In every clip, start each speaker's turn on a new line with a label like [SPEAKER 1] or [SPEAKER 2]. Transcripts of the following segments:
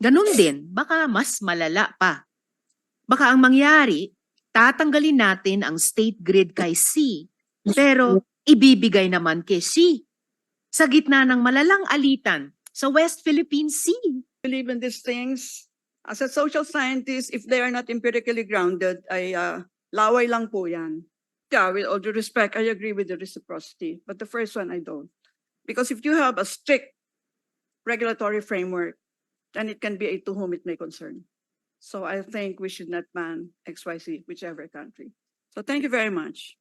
[SPEAKER 1] Ganun din, baka mas malala pa. Baka ang mangyari, tatanggalin natin ang state grid kay C, pero ibibigay naman kay C sa gitna ng malalang alitan sa West Philippine Sea.
[SPEAKER 2] Believe in these things. As a social scientist, if they are not empirically grounded, ay laway lang po yan. Yeah, with all due respect, I agree with the reciprocity. But the first one, I don't. Because if you have a strict regulatory framework, then it can be a to whom it may concern. So I think we should not ban XYZ, whichever country. So thank you very much.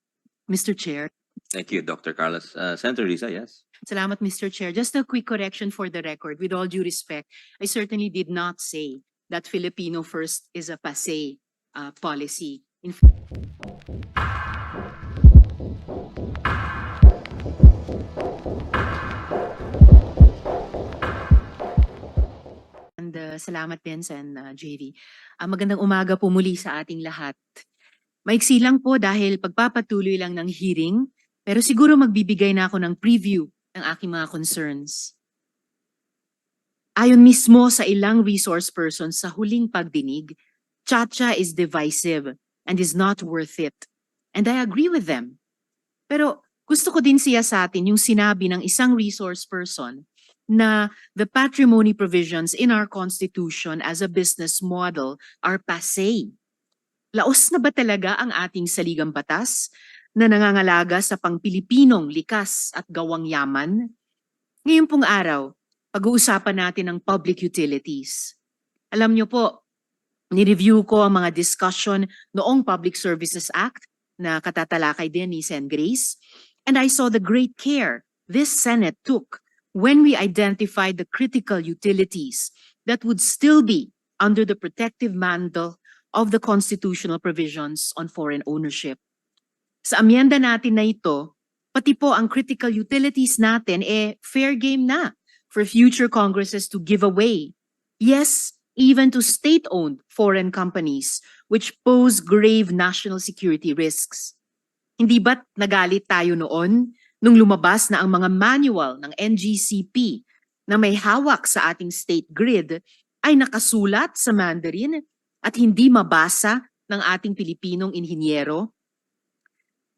[SPEAKER 1] Mr. Chair.
[SPEAKER 3] Thank you, Dr. Carlos. Senator Riza, yes.
[SPEAKER 1] Salamat, Mr. Chair. Just a quick correction for the record. With all due respect, I certainly did not say that Filipino First is a passé policy. In And salamat din, Sen JV. Magandang umaga po muli sa ating lahat. Maiksi lang po dahil pagpapatuloy lang ng hearing, pero siguro magbibigay na ako ng preview ng aking mga concerns. Ayon mismo sa ilang resource persons sa huling pagdinig, Chacha is divisive and is not worth it. And I agree with them. Pero gusto ko din siyasatin yung sinabi ng isang resource person na the patrimony provisions in our Constitution as a business model are passé. Laos na ba talaga ang ating saligang batas na nangangalaga sa pang-Pilipinong likas at gawang yaman? Ngayon pong araw, pag-uusapan natin ang public utilities. Alam niyo po, ni-review ko ang mga discussion noong Public Services Act na katatalakay din ni Sen. Grace, and I saw the great care this Senate took when we identified the critical utilities that would still be under the protective mantle of the constitutional provisions on foreign ownership. Sa amyenda natin na ito, pati po ang critical utilities natin fair game na for future Congresses to give away. Yes, even to state-owned foreign companies which pose grave national security risks. Hindi ba't nagalit tayo noon nung lumabas na ang mga manual ng NGCP na may hawak sa ating state grid ay nakasulat sa Mandarin at hindi mabasa ng ating Pilipinong inhinyero?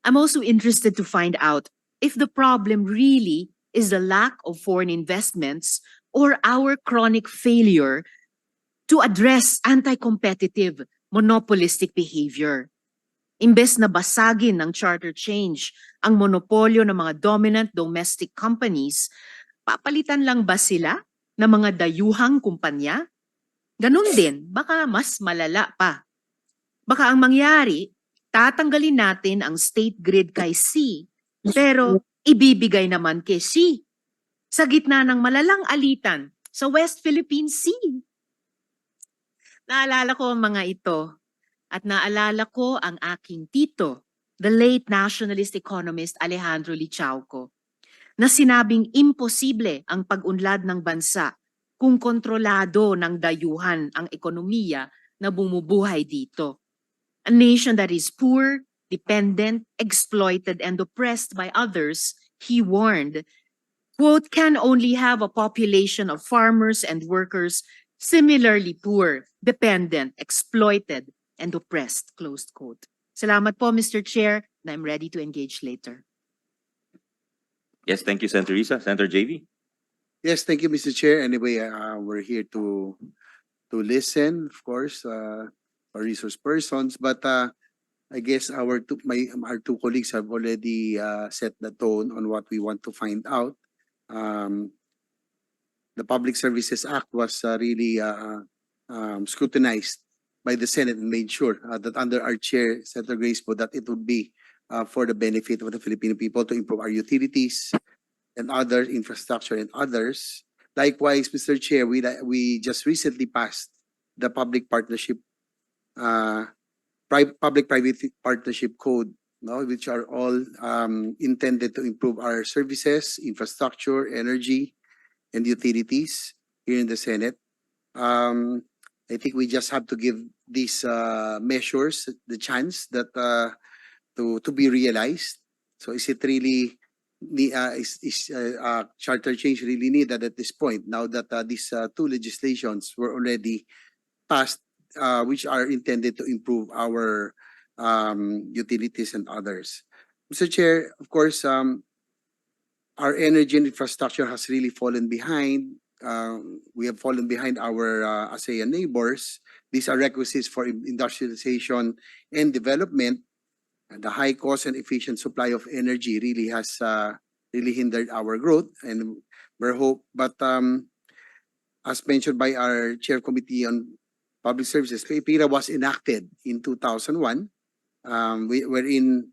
[SPEAKER 1] I'm also interested to find out if the problem really is the lack of foreign investments or our chronic failure to address anti-competitive, monopolistic behavior. Imbes na basagin ng charter change ang monopolyo ng mga dominant domestic companies, papalitan lang ba sila ng mga dayuhang kumpanya? Ganun din, baka mas malala pa. Baka ang mangyari, tatanggalin natin ang state grid kay C, pero ibibigay naman kay C sa gitna ng malalang alitan sa West Philippine Sea. Naalala ko ang mga ito at naalala ko ang aking tito, the late nationalist economist Alejandro Lichauco, na sinabing imposible ang pag-unlad ng bansa kung kontrolado ng dayuhan ang ekonomiya na bumubuhay dito. A nation that is poor, dependent, exploited, and oppressed by others, he warned, quote, can only have a population of farmers and workers similarly poor, dependent, exploited, and oppressed, closed quote. Salamat po, Mr. Chair, and I'm ready to engage later.
[SPEAKER 3] Yes, thank you, Senator Riza. Senator JV.
[SPEAKER 4] Yes, thank you, Mr. Chair. Anyway, we're here to listen, of course, our resource persons, but I guess our two colleagues have already set the tone on what we want to find out. The Public Services Act was really scrutinized by the Senate and made sure that under our chair, Senator Grace, that it would be for the benefit of the Filipino people to improve our utilities and other infrastructure and others. Likewise, Mr. Chair, we just recently passed the public partnership, public-private partnership code, no, which are all intended to improve our services, infrastructure, energy, and utilities here in the Senate. I think we just have to give these measures the chance that to be realized. So is it really charter change really needed at this point now that these two legislations were already passed, which are intended to improve our utilities and others. Mr. Chair, of course, our energy and infrastructure has really fallen behind. We have fallen behind our ASEAN neighbors. These are requisites for industrialization and development. The high cost and efficient supply of energy really has really hindered our growth, and but as mentioned by our chair committee on public services, PIRA was enacted in 2001, wherein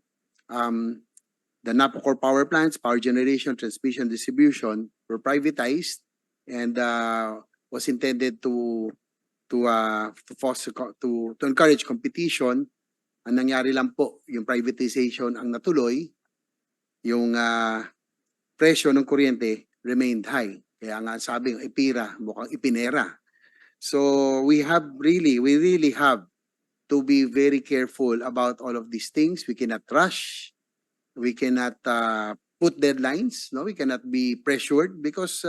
[SPEAKER 4] the Napocor power plants, power generation, transmission, distribution were privatized and was intended to foster to encourage competition. Ang nangyari lang po, yung privatization ang natuloy, yung presyo ng kuryente remained high. Kaya nga sabi ng IPIRA, mukhang ipinera. So we really have to be very careful about all of these things. We cannot rush. We cannot put deadlines. No, we cannot be pressured because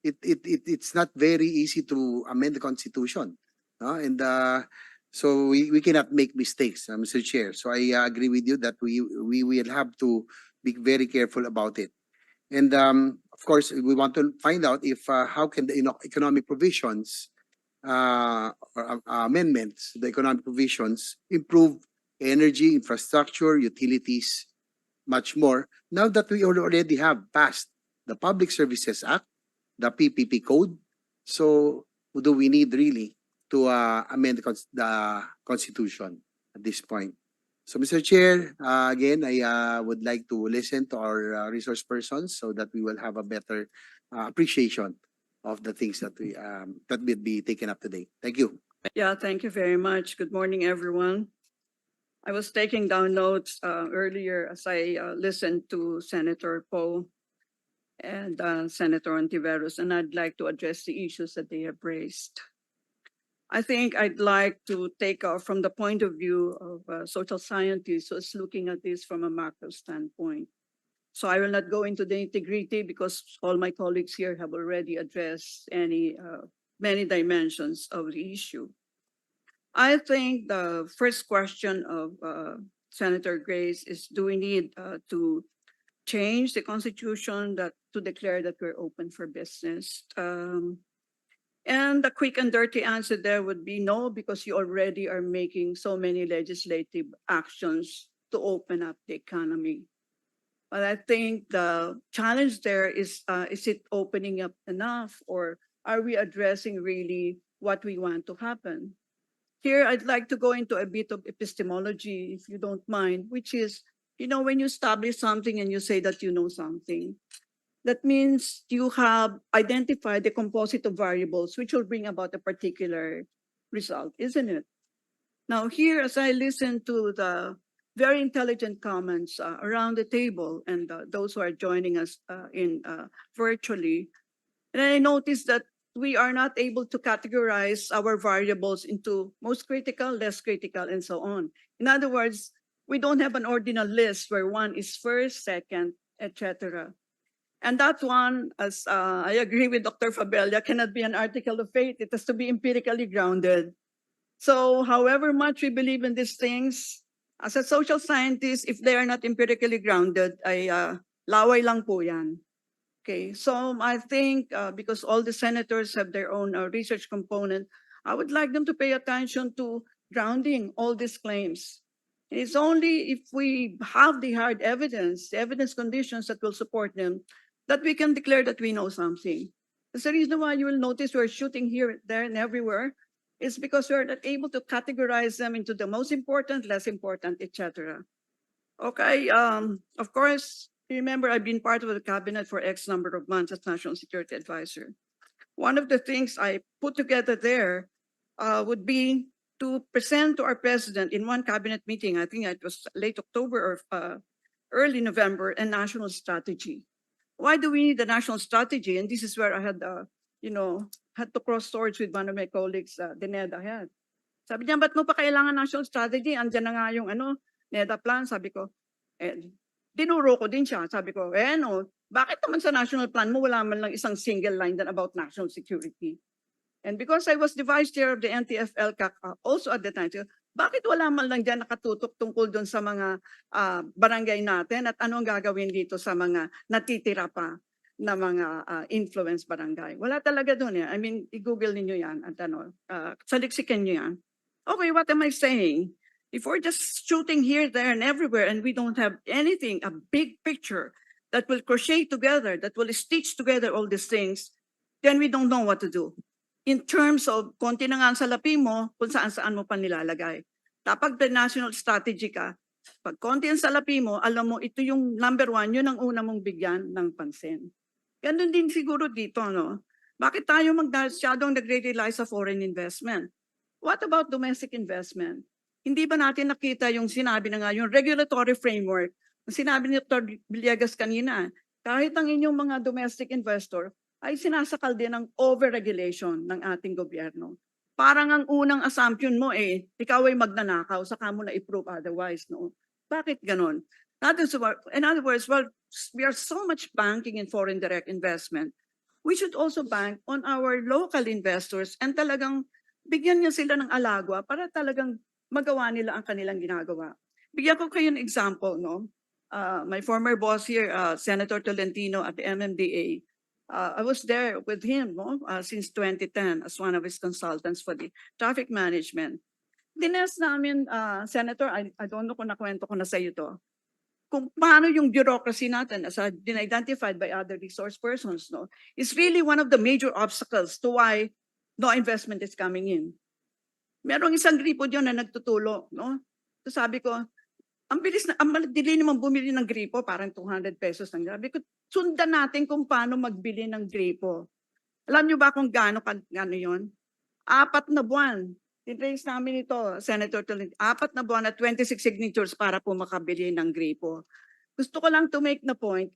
[SPEAKER 4] it's not very easy to amend the Constitution. No? And so we cannot make mistakes, Mr. Chair. So I agree with you that we will have to be very careful about it. And of course, we want to find out if how can the economic provisions or amendments, the economic provisions improve energy, infrastructure, utilities, much more. Now that we already have passed the Public Services Act, the PPP Code, so do we need really to amend the Constitution at this point? So, Mr. Chair, again, I would like to listen to our resource persons so that we will have a better appreciation of the things that will be taken up today. Thank you.
[SPEAKER 2] Yeah, thank you very much. Good morning, everyone. I was taking down notes earlier as I listened to Senator Poe and Senator Hontiveros, and I'd like to address the issues that they have raised. I think I'd like to take off from the point of view of social scientists who's looking at this from a macro standpoint. So I will not go into the nitty-gritty because all my colleagues here have already addressed many dimensions of the issue. I think the first question of Senator Grace is, do we need to change the Constitution to declare that we're open for business? And the quick and dirty answer there would be no, because you already are making so many legislative actions to open up the economy. But I think the challenge there is it opening up enough, or are we addressing really what we want to happen? Here, I'd like to go into a bit of epistemology, if you don't mind, which is, when you establish something and you say that you know something, that means you have identified the composite of variables which will bring about a particular result, isn't it? Now here, as I listen to the very intelligent comments around the table and those who are joining us virtually, and I noticed that we are not able to categorize our variables into most critical, less critical, and so on. In other words, we don't have an ordinal list where one is first, second, etc. And that one, as I agree with Dr. Fabella, cannot be an article of faith. It has to be empirically grounded. So however much we believe in these things, as a social scientist, if they are not empirically grounded, ay laway lang po yan. Okay, so I think because all the senators have their own research component, I would like them to pay attention to grounding all these claims. It's only if we have the hard evidence, the evidence conditions that will support them, that we can declare that we know something. That's the reason why you will notice we're shooting here, there, and everywhere. It's because we're not able to categorize them into the most important, less important, etc. Okay, of course, remember I've been part of the cabinet for X number of months as National Security Advisor. One of the things I put together there would be to present to our president in one cabinet meeting, I think it was late October or early November, a national strategy. Why do we need a national strategy? And this is where I had, had to cross swords with one of my colleagues, the NEDA head. Sabi niya, ba't mo pa kailangan national strategy? Andiyan na nga yung NEDA plan. Sabi ko, dinuro ko din siya. Sabi ko, no, bakit naman sa national plan mo wala man lang isang single line dan about national security? And because I was the vice chair of the NTFL also at the time, so, bakit wala man lang dyan nakatutok tungkol doon sa mga barangay natin at anong gagawin dito sa mga natitira pa na mga influence barangay? Wala talaga doon. I mean, i-google ninyo yan at saliksikan nyo yan. Okay, what am I saying? If we're just shooting here, there, and everywhere, and we don't have anything, a big picture that will crochet together, that will stitch together all these things, then we don't know what to do. In terms of konti na nga ang salapi mo, kung saan-saan mo pa nilalagay. Kapag the national strategy ka, pag konti ang salapi mo, alam mo, ito yung number 1, yun ang una mong bigyan ng pansin. Ganun din siguro dito, no? Bakit tayo masyadong nag-rely sa foreign investment? What about domestic investment? Hindi ba natin nakita yung sinabi na nga, yung regulatory framework, ang sinabi ni Dr. Villegas kanina, kahit ang inyong mga domestic investor, ay sinasakal din ng over-regulation ng ating gobyerno. Parang ang unang assumption mo ikaw ay magnanakaw, saka mo na i-prove otherwise, no? Bakit ganon? In other words, well, we are so much banking in foreign direct investment. We should also bank on our local investors and talagang bigyan niya sila ng alagwa para talagang magawa nila ang kanilang ginagawa. Bigyan ko kayo ng example, no? My former boss here, Senator Tolentino at the MMDA, I was there with him since 2010 as one of his consultants for the traffic management. Dines namin, Senator, I don't know kung nakwento ko na sa iyo to, kung paano yung bureaucracy natin as been identified by other resource persons, no, is really one of the major obstacles to why no investment is coming in. Merong isang gripo dyan na nagtutulo, no? So sabi ko, ang bilis na, ang madali naman bumili ng gripo, parang 200 pesos lang. Sabi ko, sundan natin kung paano magbili ng gripo. Alam niyo ba kung gaano yun? 4 na buwan. Tinrace namin ito, Senator Tolentino, 4 na buwan at 26 signatures para po makabili ng gripo. Gusto ko lang to make the point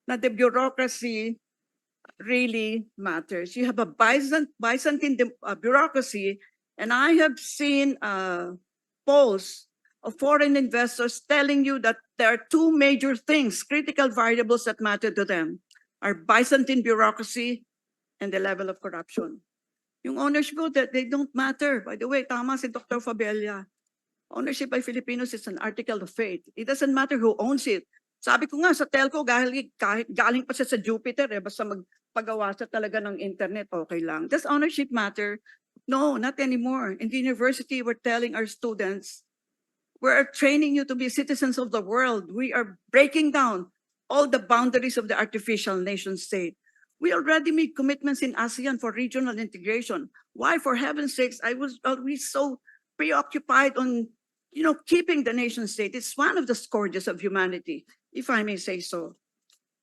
[SPEAKER 2] na the bureaucracy really matters. You have a Byzantine bureaucracy, and I have seen polls of foreign investors telling you that there are 2 major things, critical variables that matter to them, are Byzantine bureaucracy and the level of corruption. Yung ownership that they don't matter. By the way, tama si Dr. Fabella. Ownership by Filipinos is an article of faith. It doesn't matter who owns it. Sabi ko nga sa telco, galing pa siya sa Jupiter, basta magpagawa siya talaga ng internet, okay lang. Does ownership matter? No, not anymore. In the university, we're telling our students, we're training you to be citizens of the world. We are breaking down all the boundaries of the artificial nation state. We already made commitments in ASEAN for regional integration. Why, for heaven's sakes, I was always so preoccupied on, keeping the nation state. It's one of the scourges of humanity, if I may say so.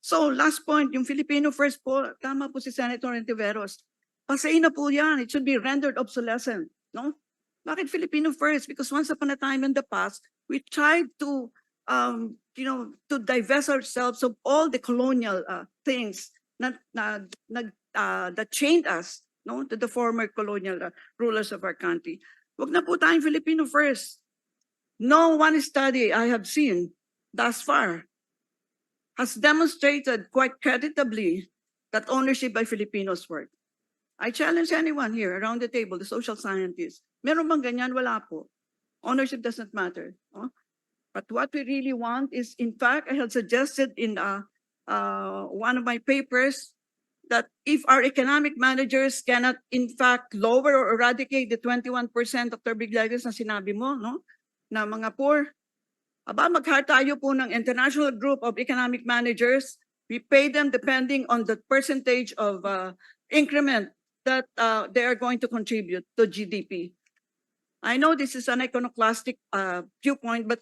[SPEAKER 2] So, last point, yung Filipino first po, tama po si Senator Hontiveros. Pasain na po yan. It should be rendered obsolescent, no? Bakit Filipino first? Because once upon a time in the past, we tried to, to divest ourselves of all the colonial things that chained us, no, to the former colonial rulers of our country. Wag na po tayong Filipino first. No one study I have seen thus far has demonstrated quite creditably that ownership by Filipinos work. I challenge anyone here around the table, the social scientists. Meron bang ganyan? Wala po. Ownership doesn't matter. No? But what we really want is, in fact, I had suggested in one of my papers that if our economic managers cannot, in fact, lower or eradicate the 21% of their big legacies na sinabi mo, no, na mga poor, mag-hire tayo po ng international group of economic managers. We pay them depending on the percentage of increment that they are going to contribute to GDP. I know this is an iconoclastic viewpoint, but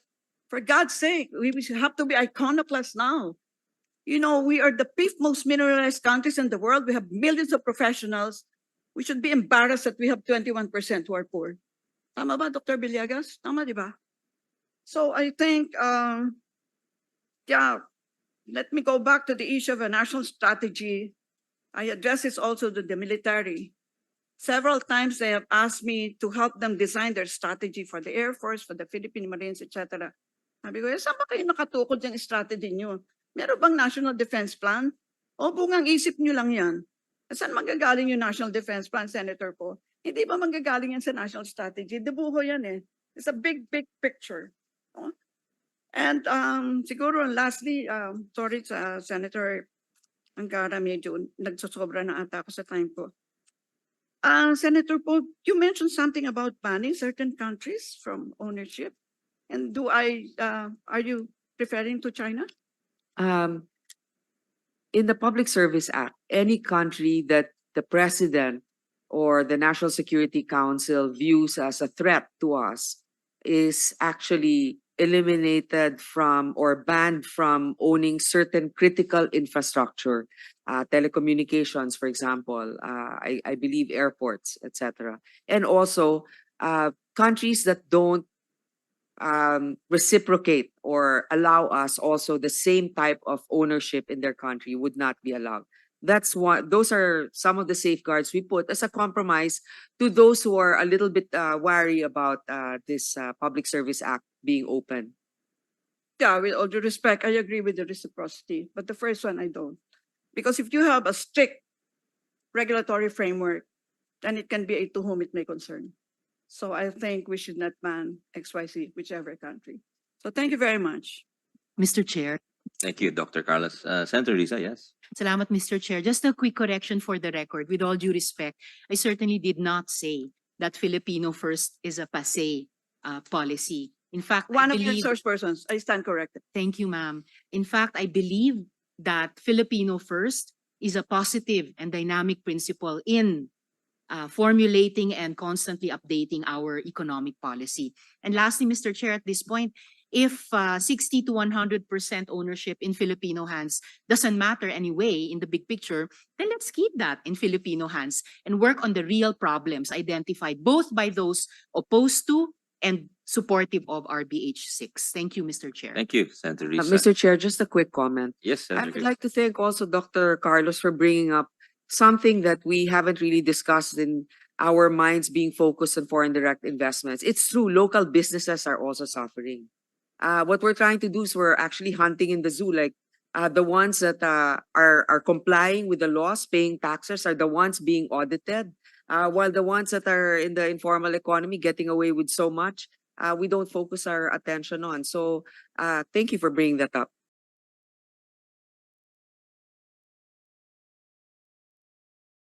[SPEAKER 2] for God's sake, we have to be iconoclast now. We are the 5th most mineralized countries in the world. We have millions of professionals. We should be embarrassed that we have 21% who are poor. Tama ba, Dr. Villegas? Tama, di ba? So I think, let me go back to the issue of a national strategy. I address this also to the military. Several times they have asked me to help them design their strategy for the Air Force, for the Philippine Marines, etc. Sabi ko, saan ba kayo nakatukod yung strategy nyo? Meron bang National Defense Plan? O bungang isip nyo lang yan? Saan manggagaling yung National Defense Plan, Senator po? Hindi ba manggagaling yan sa National Strategy? Debuho yan eh. It's a big, big picture. No? And siguro lastly, sorry sa Senator Angara, medyo nagsosobra na ata ako sa time ko. Senator po, you mentioned something about banning certain countries from ownership. And are you referring to China?
[SPEAKER 5] In the Public Service Act, any country that the president or the National Security Council views as a threat to us is actually eliminated from or banned from owning certain critical infrastructure, telecommunications, for example, I believe airports, etc. And also countries that don't reciprocate or allow us also the same type of ownership in their country would not be allowed. That's what, those are some of the safeguards we put as a compromise to those who are a little bit wary about this Public Service Act being open.
[SPEAKER 2] Yeah, with all due respect, I agree with the reciprocity, but the first one I don't. Because if you have a strict regulatory framework, then it can be a to whom it may concern. So I think we should not ban XYZ, whichever country. So thank you very much.
[SPEAKER 1] Mr. Chair.
[SPEAKER 3] Thank you, Dr. Carlos. Senator Riza, yes.
[SPEAKER 1] Salamat, Mr. Chair. Just a quick correction for the record. With all due respect, I certainly did not say that Filipino First is a passé policy. In fact,
[SPEAKER 2] One
[SPEAKER 1] I
[SPEAKER 2] of your
[SPEAKER 1] believe,
[SPEAKER 2] source persons, I stand corrected.
[SPEAKER 1] thank you, ma'am. In fact, I believe that Filipino First is a positive and dynamic principle in formulating and constantly updating our economic policy. And lastly, Mr. Chair, at this point, if 60 to 100% ownership in Filipino hands doesn't matter anyway in the big picture, then let's keep that in Filipino hands and work on the real problems identified both by those opposed to and supportive of RBH 6. Thank you, Mr. Chair.
[SPEAKER 3] Thank you, Senator Riza.
[SPEAKER 5] Mr. Chair, just a quick comment.
[SPEAKER 3] Yes,
[SPEAKER 5] I
[SPEAKER 3] Senator
[SPEAKER 5] would
[SPEAKER 3] Chris.
[SPEAKER 5] like to thank also Dr. Carlos for bringing up something that we haven't really discussed in our minds being focused on foreign direct investments. It's true, local businesses are also suffering. What we're trying to do is we're actually hunting in the zoo, like the ones that are complying with the laws, paying taxes are the ones being audited, while the ones that are in the informal economy getting away with so much, we don't focus our attention on. So thank you for bringing that up.